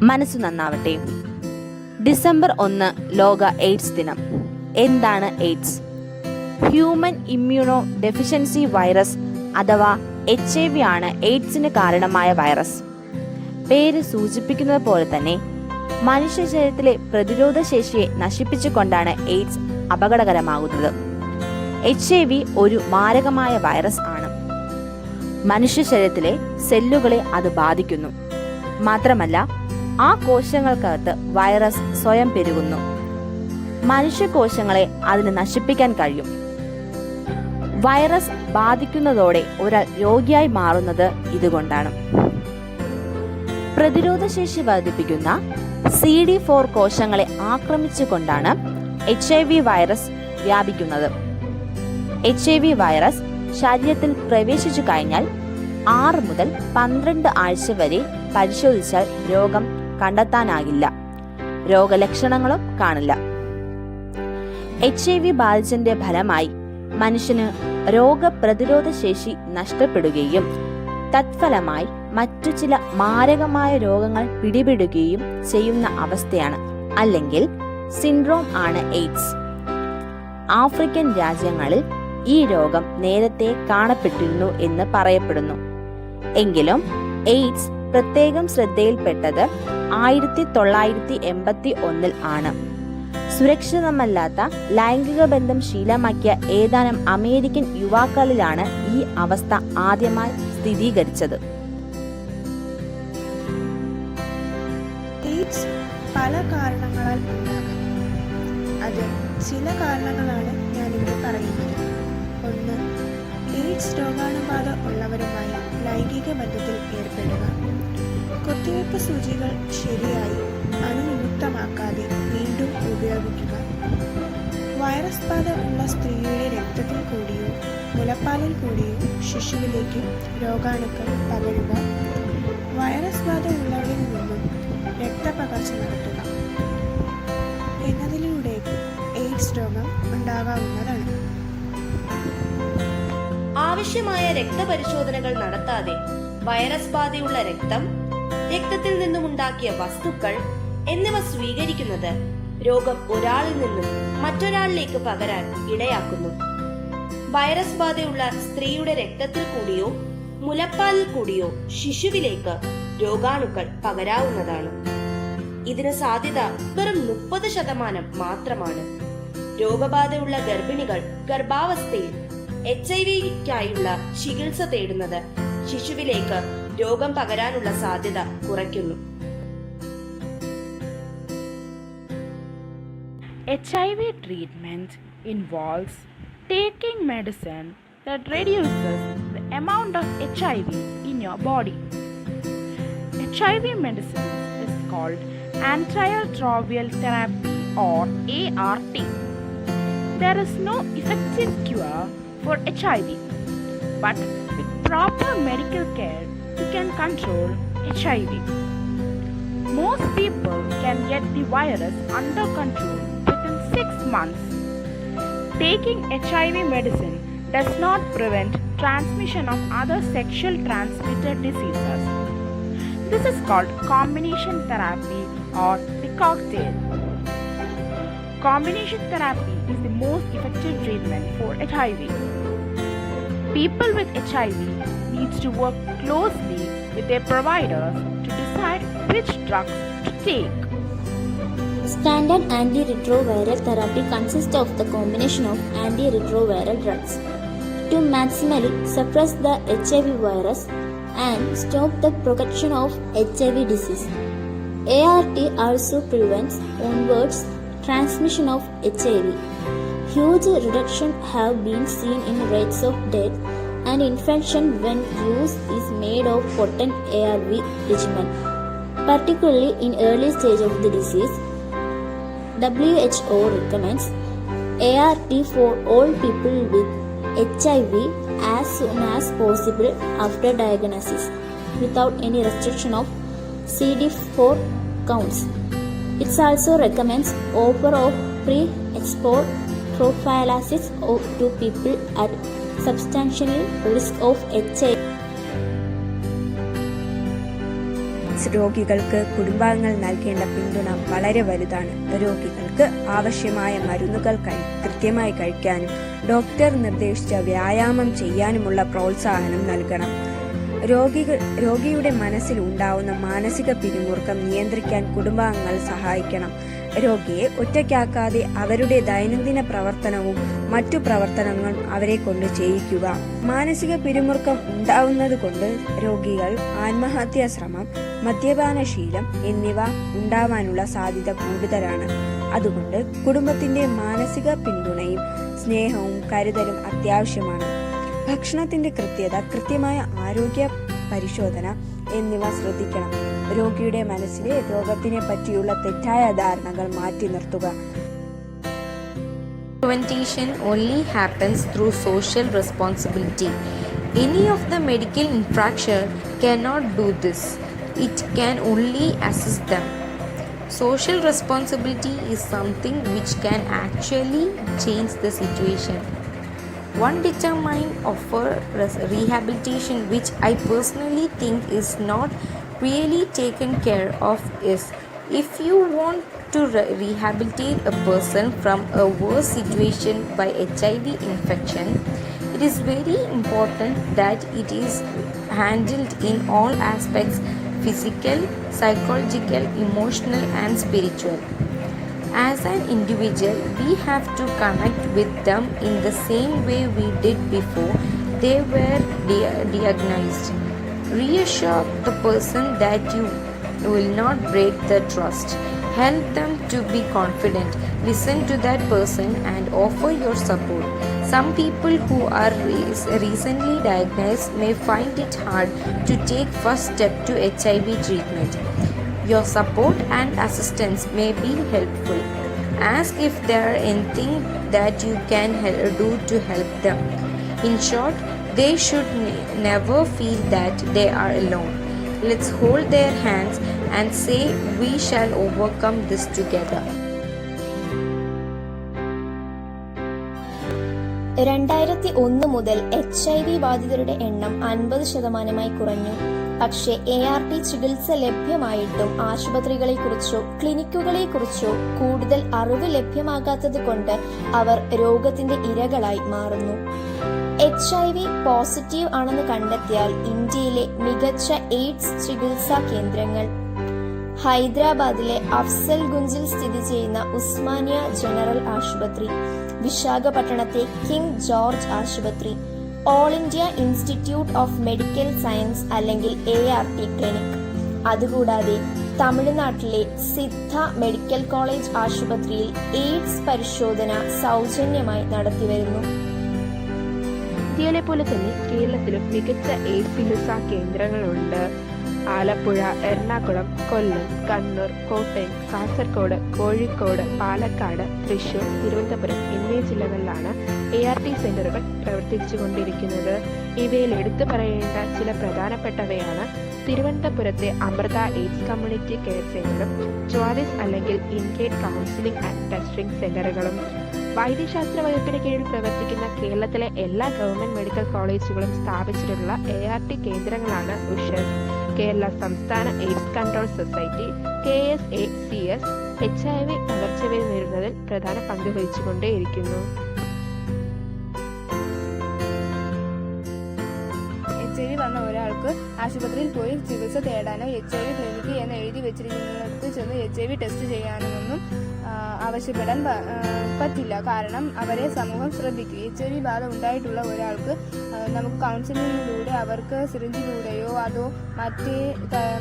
മനസ്സു നന്നാവട്ടെ. ഡിസംബർ 1 ലോക എയ്ഡ്സ് ദിനം. എന്താണ് AIDS? Human immuno deficiency virus അഥവാ HIV ആണ് എയ്ഡ്സിന് കാരണമായ വൈറസ്. പേര് സൂചിപ്പിക്കുന്നത് പോലെ തന്നെ മനുഷ്യ ശരീരത്തിലെ പ്രതിരോധ ശേഷിയെ നശിപ്പിച്ചുകൊണ്ടാണ് എയ്ഡ്സ് അപകടകരമാകുന്നത്. HIV ഒരു മാരകമായ വൈറസ് ആണ്. മനുഷ്യ ശരീരത്തിലെ സെല്ലുകളെ അത് ബാധിക്കുന്നു. മാത്രമല്ല, ആ കോശങ്ങൾക്കകത്ത് വൈറസ് സ്വയം പെരുകുന്നു. മനുഷ്യകോശങ്ങളെ അതിന് നശിപ്പിക്കാൻ കഴിയും. വൈറസ് ബാധിക്കുന്നതോടെ ഒരാൾ രോഗിയായി മാറുന്നത് ഇതുകൊണ്ടാണ്. പ്രതിരോധശേഷി വർദ്ധിപ്പിക്കുന്ന CD4 കോശങ്ങളെ ആക്രമിച്ചുകൊണ്ടാണ് HIV വൈറസ് വ്യാപിക്കുന്നത്. HIV വൈറസ് ശരീരത്തിൽ പ്രവേശിച്ചു കഴിഞ്ഞാൽ 6 മുതൽ 12 ആഴ്ച വരെ പരിശോധിച്ചാൽ രോഗം കണ്ടെത്താനാകില്ല. രോഗലക്ഷണങ്ങളും കാണില്ല. HIV ബാധിച്ചതിന്റെ ഫലമായി മനുഷ്യന് രോഗപ്രതിരോധ ശേഷി നഷ്ടപ്പെടുകയും തത്ഫലമായി മറ്റു ചില മാരകമായ രോഗങ്ങൾ പിടിപെടുകയും ചെയ്യുന്ന അവസ്ഥയാണ്, അല്ലെങ്കിൽ സിൻഡ്രോം ആണ് എയ്ഡ്സ്. ആഫ്രിക്കൻ രാജ്യങ്ങളിൽ ഈ രോഗം നേരത്തെ കാണപ്പെട്ടിരുന്നു എന്ന് പറയപ്പെടുന്നു. എങ്കിലും എയ്ഡ്സ് പ്രത്യേകം ശ്രദ്ധയിൽപ്പെട്ടത് 1981 ആണ്. സുരക്ഷിതമല്ലാത്ത ലൈംഗിക ബന്ധം ശീലമാക്കിയ ഏതാനും അമേരിക്കൻ യുവാക്കളിലാണ് ഈ അവസ്ഥ ആദ്യമായി സ്ഥിരീകരിച്ചത്. എയ്ഡ്സ് പല കാരണങ്ങളാൽ ഉണ്ടാകാം. അത് ചില കാരണങ്ങളാണ് ഞാനിവിടെ പറയുന്നത്. 1. എയ്ഡ്സ് രോഗാണുബാധ ഉള്ളവരുമായി ലൈംഗിക ബന്ധത്തിൽ ഏർപ്പെടുക. കുത്തിവയ്പ് സൂചികൾ ശരിയായി അണുവിമുക്തമാക്കാതെ വീണ്ടും ഉപയോഗിക്കുക. വൈറസ് ബാധ ഉള്ള സ്ത്രീയുടെ രക്തത്തിൽ കൂടിയോ മുലപ്പാലിൽ കൂടിയോ ശിശുവിലേക്ക് രോഗാണുക്കൾ പകരുക. വൈറസ് ബാധ ഉള്ളവരിൽ നിന്നും രക്തപകർച്ച നടത്തുക എന്നതിലൂടെ എയ്ഡ്സ് രോഗം ഉണ്ടാകാവുന്നതാണ്. ആവശ്യമായ രക്തപരിശോധനകൾ നടത്താതെ വൈറസ് ബാധയുള്ള രക്തം, രക്തത്തിൽ നിന്നുമുണ്ടാക്കിയ വസ്തുക്കൾ എന്നിവ സ്വീകരിക്കുന്നത് രോഗം ഒരാളിൽ നിന്നും മറ്റൊരാളിലേക്ക് പകരാൻ ഇടയാക്കുന്നു. വൈറസ് ബാധയുള്ള സ്ത്രീയുടെ രക്തത്തിൽ കൂടിയോ മുലപ്പാലിൽ കൂടിയോ ശിശുവിലേക്ക് രോഗാണുക്കൾ പകരാവുന്നതാണ്. ഇതിന് സാധ്യത വെറും 30% മാത്രമാണ്. രോഗബാധയുള്ള ഗർഭിണികൾ ഗർഭാവസ്ഥയിൽ HIV-ക്കായുള്ള ചികിത്സ തേടുന്നത് ശിശുവിലേക്ക് രോഗം പകരാനുള്ള സാധ്യത കുറയ്ക്കുന്നു. HIV treatment involves taking medicine that reduces the amount of HIV in your body. HIV medicine is called antiretroviral therapy or ART. There is no effective cure for HIV, but with proper medical care you can control HIV. Most people can get the virus under control within 6 months. Taking HIV medicine does not prevent transmission of other sexual transmitted diseases. This is called combination therapy or the cocktail. Combination therapy is the most effective treatment for HIV. People with HIV needs to work closely with their providers to decide which drugs to take. Standard antiretroviral therapy consists of the combination of antiretroviral drugs to maximally suppress the HIV virus and stop the progression of HIV disease. ART also prevents onwards transmission of HIV. Huge reduction have been seen in rates of death and infection when use is made of potent ARV regimen, particularly in early stage of the disease. WHO recommends ART for all people with HIV as soon as possible after diagnosis, without any restriction of CD4 counts. It also recommends offer of pre-export prophylaxis to people at substantial risk of HIV. AIDS രോഗികൾക്ക് കുടുംബാംഗങ്ങൾ നൽകേണ്ട പിന്തുണ വളരെ വലുതാണ്. രോഗികൾക്ക് ആവശ്യമായ മരുന്നുകൾ കൃത്യമായി കഴിക്കാനും ഡോക്ടർ നിർദ്ദേശിച്ച വ്യായാമം ചെയ്യാനുമുള്ള പ്രോത്സാഹനം നൽകണം. രോഗിയുടെ മനസ്സിൽ ഉണ്ടാവുന്ന മാനസിക പിരിമുറുക്കം നിയന്ത്രിക്കാൻ കുടുംബാംഗങ്ങൾ സഹായിക്കണം. രോഗിയെ ഒറ്റയ്ക്കാക്കാതെ അവരുടെ ദൈനംദിന പ്രവർത്തനവും മറ്റു പ്രവർത്തനങ്ങളും അവരെ കൊണ്ട് ചെയ്യിക്കുക. മാനസിക പിരിമുറുക്കം ഉണ്ടാവുന്നത് കൊണ്ട് രോഗികൾ ആത്മഹത്യാ ശ്രമം, മദ്യപാനശീലം എന്നിവ ഉണ്ടാവാനുള്ള സാധ്യത കൂടുതലാണ്. അതുകൊണ്ട് കുടുംബത്തിന്റെ മാനസിക പിന്തുണയും സ്നേഹവും കരുതലും അത്യാവശ്യമാണ്. ഭക്ഷണത്തിന്റെ കൃത്യത, കൃത്യമായ ആരോഗ്യ പരിശോധന എന്നിവ ശ്രദ്ധിക്കണം. രോഗിയുടെ മനസ്സിലെ രോഗത്തിനെ പറ്റിയുള്ള തെറ്റായ ധാരണകൾ മാറ്റി നിർത്തുക. Prevention only happens through social responsibility. Any of the medical infraction cannot do this. It can only assist them. Social responsibility is something which can actually change the situation. One determined offer rehabilitation which I personally think is not really taken care of is, if you want to rehabilitate a person from a worse situation by HIV infection, it is very important that it is handled in all aspects: physical, psychological, emotional and spiritual. As an individual, we have to connect with them in the same way we did before they were diagnosed. Reassure the person that you will not break the trust. Help them to be confident. Listen to that person and offer your support. Some people who are recently diagnosed may find it hard to take first step to HIV treatment. Your support and assistance may be helpful. Ask if there are anything that you can do to help them. In short, they should never feel that they are alone. Let's hold their hands and say we shall overcome this together. 2001 മുതൽ HIV ബാധിതരുടെ എണ്ണം 50% കുറഞ്ഞു. പക്ഷേ ART ചികിത്സ ലഭ്യമായിട്ടും ആശുപത്രികളെക്കുറിച്ചോ ക്ലിനിക്കുകളെക്കുറിച്ചോ കൂടുതൽ അറിവ് ലഭ്യമാകാത്തത് കൊണ്ട് അവർ രോഗത്തിന്റെ ഇരകളായി മാറുന്നു. HIV പോസിറ്റീവ് ആണെന്ന് കണ്ടെത്തിയാൽ ഇന്ത്യയിലെ മികച്ച എയ്ഡ്സ് ചികിത്സാ കേന്ദ്രങ്ങൾ: ഹൈദരാബാദിലെ അഫ്സൽ ഗുഞ്ചിൽ സ്ഥിതി ചെയ്യുന്ന ഉസ്മാനിയ ജനറൽ ആശുപത്രി, വിശാഖപട്ടണത്തെ കിങ് ജോർജ് ആശുപത്രി, all India institute of medical science അല്ലെങ്കിൽ ART ക്ലിനിക്. അതുകൂടാതെ തമിഴ്നാട്ടിലെ സിദ്ധ മെഡിക്കൽ കോളേജ് ആശുപത്രിയിൽ എയ്ഡ്സ് പരിശോധന സൗജന്യമായി നടത്തിവരുന്നു. ഇന്ത്യയിലെ പോലെ തന്നെ കേരളത്തിലും മികച്ച എയ്ഡ്സ് ചികിത്സാ കേന്ദ്രങ്ങളുണ്ട്. ആലപ്പുഴ, എറണാകുളം, കൊല്ലം, കണ്ണൂർ, കോട്ടയം, കാസർഗോഡ്, കോഴിക്കോട്, പാലക്കാട്, തൃശൂർ, തിരുവനന്തപുരം എന്നീ ജില്ലകളിലാണ് ART സെന്ററുകൾ പ്രവർത്തിച്ചുകൊണ്ടിരിക്കുന്നത്. ഇവയിൽ എടുത്തു പറയേണ്ട ചില പ്രധാനപ്പെട്ടവയാണ് തിരുവനന്തപുരത്തെ അമൃത എയ്ഡ്സ് കമ്മ്യൂണിറ്റി കെയർ സെന്ററും ജ്വാലിസ് അല്ലെങ്കിൽ ഇൻഗേറ്റ് കൗൺസിലിംഗ് ആൻഡ് ടെസ്റ്റിംഗ് സെന്ററുകളും. വൈദ്യശാസ്ത്ര വകുപ്പിന് കീഴിൽ പ്രവർത്തിക്കുന്ന കേരളത്തിലെ എല്ലാ ഗവൺമെന്റ് മെഡിക്കൽ കോളേജുകളും സ്ഥാപിച്ചിട്ടുള്ള ART കേന്ദ്രങ്ങളാണ് ഉഷസ്, കേരള സംസ്ഥാന AIDS control society, KSACS HIV പകർച്ചവ്യാധി നേരിടുന്നതിൽ പ്രധാന പങ്ക് വഹിച്ചുകൊണ്ടേയിരിക്കുന്നു. HIV വന്ന ഒരാൾക്ക് ആശുപത്രിയിൽ പോയി ചികിത്സ തേടാനോ HIV ക്ലിനിക്ക് എന്ന് എഴുതി വെച്ചിരിക്കുന്നിടത്ത് ചെന്ന് HIV ടെസ്റ്റ് ചെയ്യാനൊന്നും ആവശ്യപ്പെടാൻ പറ്റില്ല. കാരണം അവരെ സമൂഹം ശ്രദ്ധിക്കും. HIV ബാധ ഉണ്ടായിട്ടുള്ള ഒരാൾക്ക് നമുക്ക് കൗൺസിലിങ്ങിലൂടെ അവർക്ക് സിറിഞ്ചിലൂടെയോ അതോ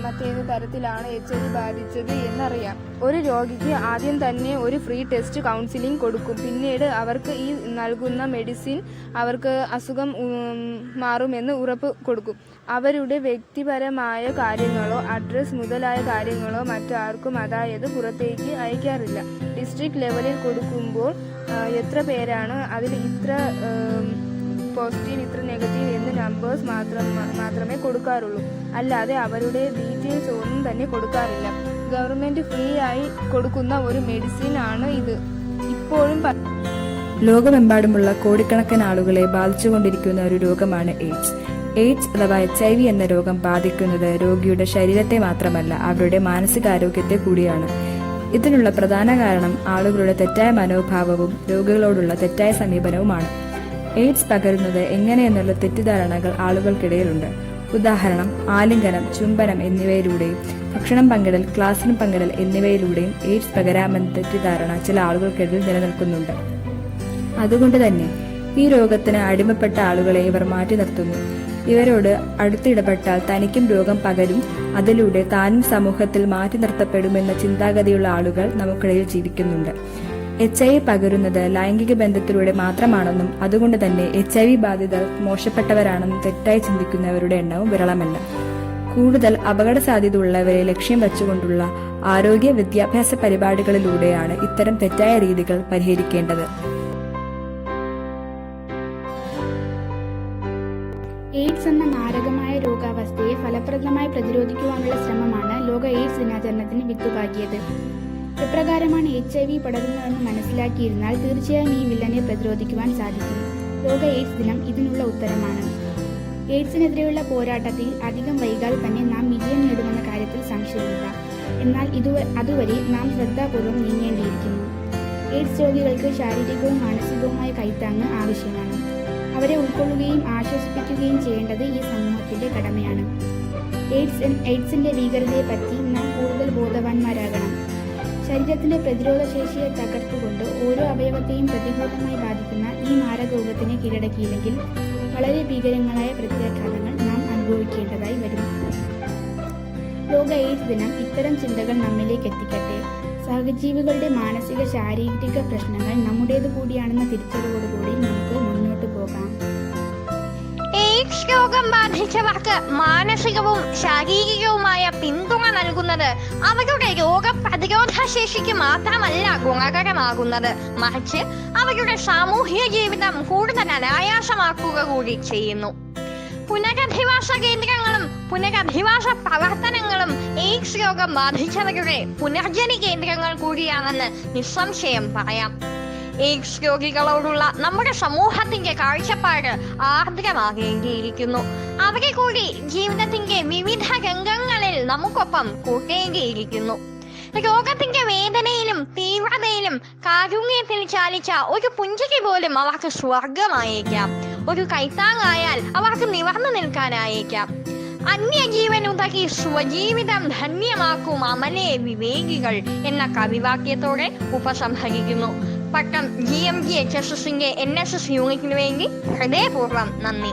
മറ്റേത് തരത്തിലാണ് HIV ബാധിച്ചത് എന്നറിയാം. ഒരു രോഗിക്ക് ആദ്യം തന്നെ ഒരു ഫ്രീ ടെസ്റ്റ് കൗൺസിലിംഗ് കൊടുക്കും. പിന്നീട് അവർക്ക് ഈ നൽകുന്ന മെഡിസിൻ അവർക്ക് അസുഖം മാറുമെന്ന് ഉറപ്പ് കൊടുക്കും. അവരുടെ വ്യക്തിപരമായ കാര്യങ്ങളോ അഡ്രസ് മുതലായ കാര്യങ്ങളോ മറ്റാർക്കും, അതായത് പുറത്തേക്ക് അയക്കാറില്ല. ഡിസ്ട്രിക്ട് ലെവലിൽ കൊടുക്കുമ്പോൾ എത്ര പേരാണ്, അതിൽ ഇത്ര പോസിറ്റീവ് ഇത്ര നെഗറ്റീവ് എന്ന് നമ്പേഴ്സ് മാത്രമേ കൊടുക്കാറുള്ളൂ. അല്ലാതെ അവരുടെ ഡീറ്റെയിൽസ് ഒന്നും തന്നെ കൊടുക്കാറില്ല. ഗവൺമെന്റ് ഫ്രീ ആയി കൊടുക്കുന്ന ഒരു മെഡിസിൻ ആണ് ഇത്. ഇപ്പോഴും ലോകമെമ്പാടുമുള്ള കോടിക്കണക്കിന് ആളുകളെ ബാധിച്ചുകൊണ്ടിരിക്കുന്ന ഒരു രോഗമാണ് എയ്ഡ്സ്. എയ്ഡ്സ് അഥവാ HIV എന്ന രോഗം ബാധിക്കുന്നത് രോഗിയുടെ ശരീരത്തെ മാത്രമല്ല അവരുടെ മാനസികാരോഗ്യത്തെ കൂടിയാണ്. ഇതിനുള്ള പ്രധാന കാരണം ആളുകളുടെ തെറ്റായ മനോഭാവവും രോഗികളോടുള്ള തെറ്റായ സമീപനവുമാണ്. എയ്ഡ്സ് പകരുന്നത് എങ്ങനെയെന്നുള്ള തെറ്റിദ്ധാരണകൾ ആളുകൾക്കിടയിലുണ്ട്. ഉദാഹരണം, ആലിംഗനം, ചുംബനം എന്നിവയിലൂടെയും ഭക്ഷണം പങ്കിടൽ, ക്ലാസ്സിലും പങ്കിടൽ എന്നിവയിലൂടെയും എയ്ഡ്സ് പകരാമെന്ന തെറ്റിദ്ധാരണ ചില ആളുകൾക്കിടയിൽ നിലനിൽക്കുന്നുണ്ട്. അതുകൊണ്ട് തന്നെ ഈ രോഗത്തിന് അടിമപ്പെട്ട ആളുകളെ ഇവർ മാറ്റി നിർത്തുന്നു. ഇവരോട് അടുത്തിടപെട്ടാൽ തനിക്കും രോഗം പകരും, അതിലൂടെ താനും സമൂഹത്തിൽ മാറ്റി നിർത്തപ്പെടുമെന്ന ചിന്താഗതിയുള്ള ആളുകൾ നമുക്കിടയിൽ ജീവിക്കുന്നുണ്ട്. HIV പകരുന്നത് ലൈംഗിക ബന്ധത്തിലൂടെ മാത്രമാണെന്നും അതുകൊണ്ട് തന്നെ HIV ബാധിതർ മോശപ്പെട്ടവരാണെന്നും തെറ്റായി ചിന്തിക്കുന്നവരുടെ എണ്ണവും വിരളമല്ല. കൂടുതൽ അപകട സാധ്യത ഉള്ളവരെ ലക്ഷ്യം വെച്ചുകൊണ്ടുള്ള ആരോഗ്യ വിദ്യാഭ്യാസ പരിപാടികളിലൂടെയാണ് ഇത്തരം തെറ്റായ രീതികൾ പരിഹരിക്കേണ്ടത്. എയ്ഡ്സ് എന്ന മാരകമായ രോഗാവസ്ഥയെ ഫലപ്രദമായി പ്രതിരോധിക്കുവാനുള്ള ശ്രമമാണ് ലോക എയ്ഡ്സ് ദിനാചരണത്തിന് വിത്തുപാകിയത്. എപ്രകാരമാണ് HIV പടരുന്നതെന്ന് മനസ്സിലാക്കിയിരുന്നാൽ തീർച്ചയായും ഈ വില്ലനെ പ്രതിരോധിക്കുവാൻ സാധിക്കും. ലോക എയ്ഡ്സ് ദിനം ഇതിനുള്ള ഉത്തരമാണ്. എയ്ഡ്സിനെതിരെയുള്ള പോരാട്ടത്തിൽ അധികം വൈകാതെ തന്നെ നാം വിജയം നേടുമെന്ന കാര്യത്തിൽ സംശയമില്ല. എന്നാൽ അതുവരെ നാം ശ്രദ്ധാപൂർവം നീങ്ങേണ്ടിയിരിക്കുന്നു. എയ്ഡ്സ് രോഗികൾക്ക് ശാരീരികവും മാനസികവുമായ കൈത്താങ്ങ് ആവശ്യമാണ്. അവരെ ഉൾക്കൊള്ളുകയും ആശ്വസിപ്പിക്കുകയും ചെയ്യേണ്ടത് ഈ സമൂഹത്തിന്റെ കടമയാണ്. എയ്ഡ്സിന്റെ ഭീകരതയെപ്പറ്റി നാം കൂടുതൽ ബോധവാന്മാരാകണം. ശരീരത്തിന്റെ പ്രതിരോധ ശേഷിയെ തകർത്തുകൊണ്ട് ഓരോ അവയവത്തെയും പ്രതികൂലമായി ബാധിക്കുന്ന ഈ മാരകരോഗത്തിനെ കീഴടക്കിയില്ലെങ്കിൽ വളരെ ഭീകരങ്ങളായ പ്രത്യാഘാതങ്ങൾ നാം അനുഭവിക്കേണ്ടതായി വരും. ലോക എയ്ഡ്സ് ദിനം ഇത്തരം ചിന്തകൾ നമ്മിലേക്ക് എത്തിക്കട്ടെ. സഹജീവികളുടെ മാനസിക ശാരീരിക പ്രശ്നങ്ങൾ നമ്മുടേതു കൂടിയാണെന്ന തിരിച്ചറിവോടുകൂടി നമുക്ക് മുന്നോട്ട് പോകാം. എയ്ഡ്സ് രോഗം ബാധിച്ചവർക്ക് മാനസികവും ശാരീരികവുമായ പിന്തുണ നൽകുന്നത് അവരുടെ രോഗപ്രതിരോധ ശേഷിക്ക് മാത്രമല്ല ഗുണകരമാകുന്നത്, മറിച്ച് അവരുടെ സാമൂഹിക ജീവിതം കൂടുതൽ അനായാസമാക്കുക കൂടി ചെയ്യുന്നു. പുനരധിവാസ കേന്ദ്രങ്ങളും പുനരധിവാസ പ്രവർത്തനങ്ങളും എയ്ഡ്സ് രോഗം ബാധിച്ചവരുടെ പുനർജനി കേന്ദ്രങ്ങൾ കൂടിയാണെന്ന് നിസ്സംശയം പറയാം. എയ്ഡ്സ് രോഗികളോടുള്ള നമ്മുടെ സമൂഹത്തിന്റെ കാഴ്ചപ്പാട് ആർദ്രമാകേണ്ടിയിരിക്കുന്നു. അവരെ കൂടി ജീവിതത്തിന്റെ വിവിധ രംഗങ്ങളിൽ നമുക്കൊപ്പം കൂട്ടേണ്ടിയിരിക്കുന്നു. രോഗത്തിന്റെ വേദനയിലും തീവ്രതയിലും കാരുണ്യത്തിൽ ചാലിച്ച ഒരു പുഞ്ചിരി പോലും അവർക്ക് സ്വർഗമായേക്കാം. ഒരു കൈത്താങ്ങായാൽ അവർക്ക് നിവർന്നു നിൽക്കാനായേക്കാം. അന്യജീവൻ ഉതകി സ്വജീവിതം ധന്യമാക്കും അമലേ വിവേകികൾ എന്ന കവിവാക്യത്തോടെ ഉപസംഹരിക്കുന്നു. പട്ടം GMGHSSന്റെ NSS യൂണിറ്റിനു വേണ്ടി ഹൃദയപൂർവ്വം നന്ദി.